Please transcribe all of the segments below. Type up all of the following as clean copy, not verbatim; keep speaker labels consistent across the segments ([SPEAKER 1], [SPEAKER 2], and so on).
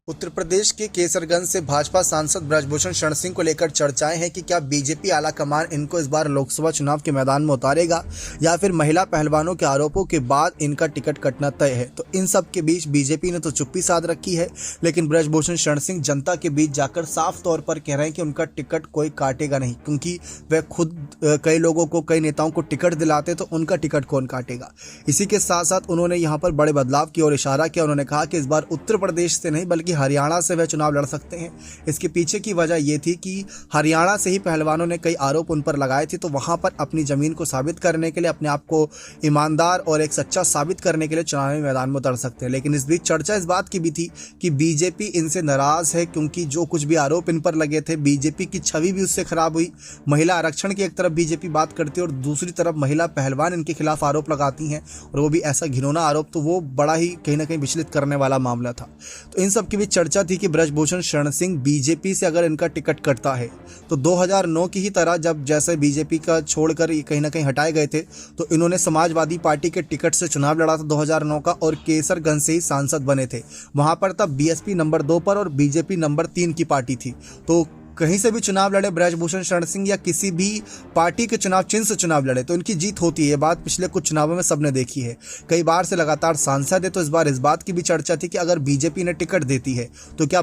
[SPEAKER 1] उत्तर प्रदेश के केसरगंज से भाजपा सांसद ब्रजभूषण शरण सिंह को लेकर चर्चाएं हैं कि क्या बीजेपी आला कमान इनको इस बार लोकसभा चुनाव के मैदान में उतारेगा या फिर महिला पहलवानों के आरोपों के बाद इनका टिकट कटना तय है। तो इन सब के बीच बीजेपी ने तो चुप्पी साध रखी है, लेकिन ब्रजभूषण शरण सिंह जनता के बीच जाकर साफ तौर पर कह रहे हैं कि उनका टिकट कोई काटेगा नहीं, क्योंकि वह खुद कई लोगों को, कई नेताओं को टिकट दिलाते तो उनका टिकट कौन काटेगा। इसी के साथ साथ उन्होंने यहाँ पर बड़े बदलाव की ओर इशारा किया। उन्होंने कहा कि इस बार उत्तर प्रदेश से नहीं बल्कि हरियाणा से वह चुनाव लड़ सकते हैं। इसके पीछे की वजह यह थी कि हरियाणा से ही पहलवानों ने कई आरोप उन पर लगाए थे, तो वहां पर अपनी जमीन को साबित करने के लिए, अपने आप को ईमानदार और एक सच्चा साबित करने के लिए चुनावी मैदान में उतर सकते हैं। लेकिन इस बीच चर्चा इस बात की भी थी कि बीजेपी इनसे नाराज है, क्योंकि जो कुछ भी आरोप इन पर लगे थे बीजेपी की छवि भी उससे खराब हुई। महिला आरक्षण की एक तरफ बीजेपी बात करती है और दूसरी तरफ महिला पहलवान इनके खिलाफ आरोप लगाती हैं, और वो भी ऐसा घिनौना आरोप, तो वो बड़ा ही कहीं ना कहीं विचलित करने वाला मामला था। तो इन सब के बीच चर्चा थी कि ब्रजभूषण शरण सिंह बीजेपी से अगर इनका टिकट कटता है तो 2009 की ही तरह, जब जैसे बीजेपी का छोड़कर कहीं ना कहीं हटाए गए थे, तो इन्होंने समाजवादी पार्टी के टिकट से चुनाव लड़ा था 2009 का, और केसरगंज से ही सांसद बने थे। वहां पर तब बीएसपी नंबर 2 पर और बीजेपी नंबर 3 की पार्टी थी। तो कहीं से भी चुनाव लड़े ब्रजभूषण शरण सिंह या किसी भी पार्टी के चुनाव चिन्ह से चुनाव लड़े तो इनकी जीत होती है। ये बात पिछले कुछ चुनावों में सबने देखी है। कई बार से लगातार सांसद है, तो इस बार इस बात की भी चर्चा थी कि अगर बीजेपी ने टिकट देती है तो क्या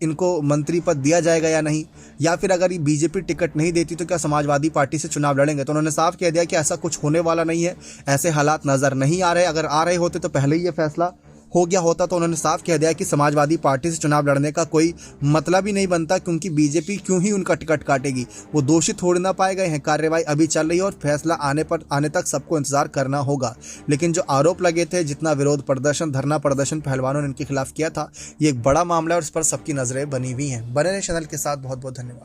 [SPEAKER 1] इनको मंत्री पद दिया जाएगा या नहीं, या फिर अगर ये बीजेपी टिकट नहीं देती तो क्या समाजवादी पार्टी से चुनाव लड़ेंगे। तो उन्होंने साफ कह दिया कि ऐसा कुछ होने वाला नहीं है, ऐसे हालात नजर नहीं आ रहे। अगर आ रहे होते तो पहले ही ये फैसला हो गया होता। तो उन्होंने साफ कह दिया कि समाजवादी पार्टी से चुनाव लड़ने का कोई मतलब ही नहीं बनता, क्योंकि बीजेपी क्यों ही उनका टिकट काटेगी। वो दोषी छोड़ ना पाए गए हैं। कार्यवाही अभी चल रही है और फैसला आने तक सबको इंतजार करना होगा। लेकिन जो आरोप लगे थे, जितना विरोध प्रदर्शन, धरना प्रदर्शन पहलवानों ने इनके खिलाफ किया था, ये एक बड़ा मामला है और इस पर सबकी नजरें बनी हुई हैं। बने रहे चैनल के साथ। बहुत बहुत धन्यवाद।